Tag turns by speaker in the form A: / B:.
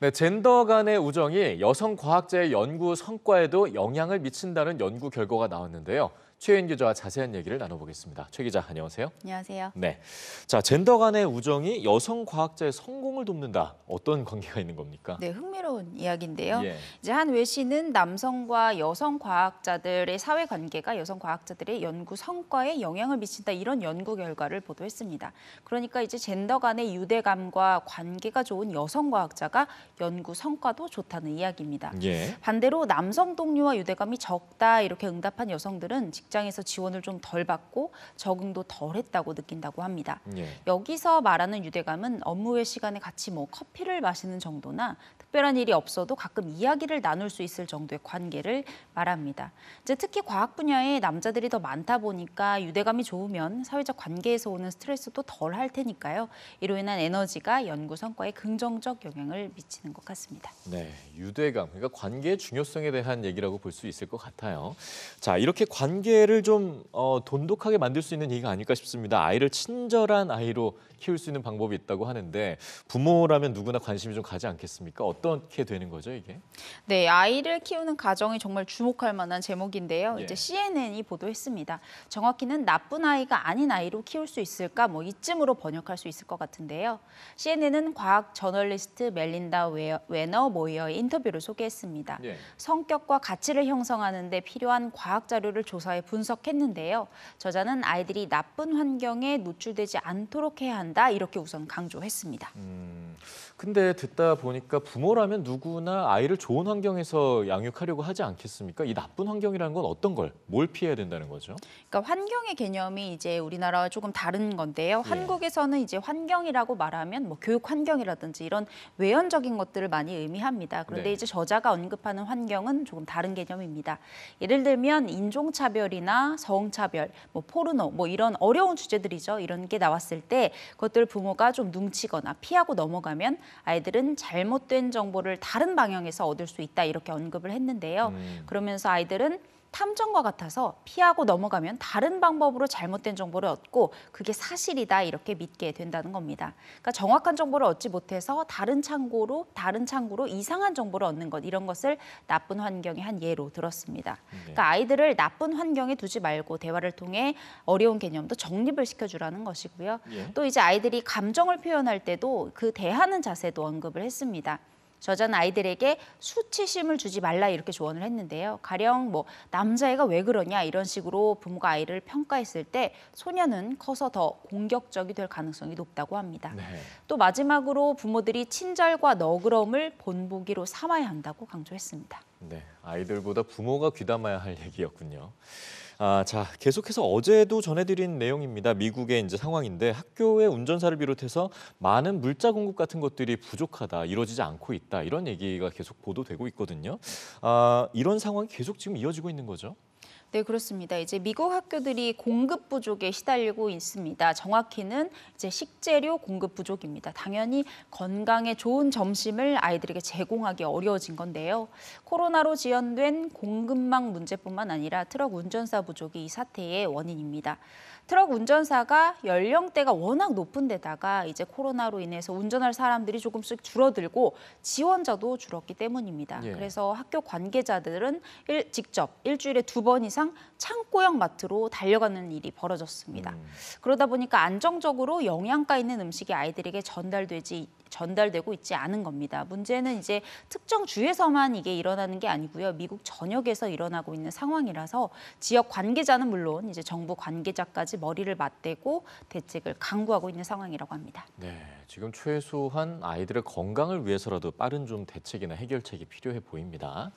A: 네, 젠더 간의 우정이 여성 과학자의 연구 성과에도 영향을 미친다는 연구 결과가 나왔는데요. 최윤 기자와 자세한 얘기를 나눠보겠습니다. 최 기자, 안녕하세요.
B: 안녕하세요.
A: 네, 자, 젠더 간의 우정이 여성 과학자의 성공을 돕는다. 어떤 관계가 있는 겁니까?
B: 네, 흥미로운 이야기인데요.
A: 예.
B: 이제 한 외신은 남성과 여성 과학자들의 사회 관계가 여성 과학자들의 연구 성과에 영향을 미친다 이런 연구 결과를 보도했습니다. 그러니까 이제 젠더 간의 유대감과 관계가 좋은 여성 과학자가 연구 성과도 좋다는 이야기입니다.
A: 예.
B: 반대로 남성 동료와 유대감이 적다 이렇게 응답한 여성들은 직장에서 지원을 좀 덜 받고 적응도 덜 했다고 느낀다고 합니다.
A: 예.
B: 여기서 말하는 유대감은 업무 외 시간에 같이 커피를 마시는 정도나 특별한 일이 없어도 가끔 이야기를 나눌 수 있을 정도의 관계를 말합니다. 이제 특히 과학 분야에 남자들이 더 많다 보니까 유대감이 좋으면 사회적 관계에서 오는 스트레스도 덜 할 테니까요. 이로 인한 에너지가 연구 성과에 긍정적 영향을 미치는 것 같습니다.
A: 네, 유대감, 그러니까 관계의 중요성에 대한 얘기라고 볼 수 있을 것 같아요. 자, 이렇게 관계를 좀 돈독하게 만들 수 있는 얘기가 아닐까 싶습니다. 아이를 친절한 아이로 키울 수 있는 방법이 있다고 하는데 부모라면 누구나 관심이 좀 가지 않겠습니까? 어떻게 되는 거죠, 이게?
B: 네, 아이를 키우는 가정이 정말 주목할 만한 제목인데요.
A: 예.
B: 이제 CNN이 보도했습니다. 정확히는 나쁜 아이가 아닌 아이로 키울 수 있을까? 이쯤으로 번역할 수 있을 것 같은데요. CNN은 과학 저널리스트 멜린다 웨너 모이어의 인터뷰를 소개했습니다.
A: 예.
B: 성격과 가치를 형성하는 데 필요한 과학 자료를 조사해 분석했는데요. 저자는 아이들이 나쁜 환경에 노출되지 않도록 해야 한다. 이렇게 우선 강조했습니다.
A: 근데 듣다 보니까 부모라면 누구나 아이를 좋은 환경에서 양육하려고 하지 않겠습니까? 이 나쁜 환경이라는 건 어떤 뭘 피해야 된다는 거죠?
B: 그러니까 환경의 개념이 이제 우리나라와 조금 다른 건데요.
A: 예.
B: 한국에서는 이제 환경이라고 말하면 교육 환경이라든지 이런 외연적인 것들을 많이 의미합니다. 그런데
A: 네.
B: 이제 저자가 언급하는 환경은 조금 다른 개념입니다. 예를 들면 인종차별이나 성차별, 포르노, 이런 어려운 주제들이죠. 이런 게 나왔을 때 그것들 부모가 좀 눈치거나 피하고 넘어가면 아이들은 잘못된 정보를 다른 방향에서 얻을 수 있다 이렇게 언급을 했는데요. 그러면서 아이들은 탐정과 같아서 피하고 넘어가면 다른 방법으로 잘못된 정보를 얻고 그게 사실이다 이렇게 믿게 된다는 겁니다. 그러니까 정확한 정보를 얻지 못해서 다른 창구로 이상한 정보를 얻는 것 이런 것을 나쁜 환경의 한 예로 들었습니다. 그러니까 아이들을 나쁜 환경에 두지 말고 대화를 통해 어려운 개념도 정립을 시켜주라는 것이고요.
A: 예.
B: 또 이제 아이들이 감정을 표현할 때도 그 대하는 자세도 언급을 했습니다. 저자는 아이들에게 수치심을 주지 말라 이렇게 조언을 했는데요. 가령 남자애가 왜 그러냐 이런 식으로 부모가 아이를 평가했을 때 소녀는 커서 더 공격적이 될 가능성이 높다고 합니다.
A: 네.
B: 또 마지막으로 부모들이 친절과 너그러움을 본보기로 삼아야 한다고 강조했습니다.
A: 네, 아이들보다 부모가 귀담아야 할 얘기였군요. 자, 계속해서 어제도 전해드린 내용입니다. 미국의 이제 상황인데 학교의 운전사를 비롯해서 많은 물자 공급 같은 것들이 부족하다, 이루어지지 않고 있다 이런 얘기가 계속 보도되고 있거든요. 이런 상황이 계속 지금 이어지고 있는 거죠?
B: 네, 그렇습니다. 이제 미국 학교들이 공급 부족에 시달리고 있습니다. 정확히는 이제 식재료 공급 부족입니다. 당연히 건강에 좋은 점심을 아이들에게 제공하기 어려워진 건데요. 코로나로 지연된 공급망 문제뿐만 아니라 트럭 운전사 부족이 이 사태의 원인입니다. 트럭 운전사가 연령대가 워낙 높은 데다가 이제 코로나로 인해서 운전할 사람들이 조금씩 줄어들고 지원자도 줄었기 때문입니다.
A: 예.
B: 그래서 학교 관계자들은 직접 일주일에 2번 이상 창고형 마트로 달려가는 일이 벌어졌습니다. 그러다 보니까 안정적으로 영양가 있는 음식이 아이들에게 전달되고 있지 않은 겁니다. 문제는 이제 특정 주에서만 이게 일어나는 게 아니고요. 미국 전역에서 일어나고 있는 상황이라서 지역 관계자는 물론 이제 정부 관계자까지 머리를 맞대고 대책을 강구하고 있는 상황이라고 합니다.
A: 네, 지금 최소한 아이들의 건강을 위해서라도 빠른 좀 대책이나 해결책이 필요해 보입니다.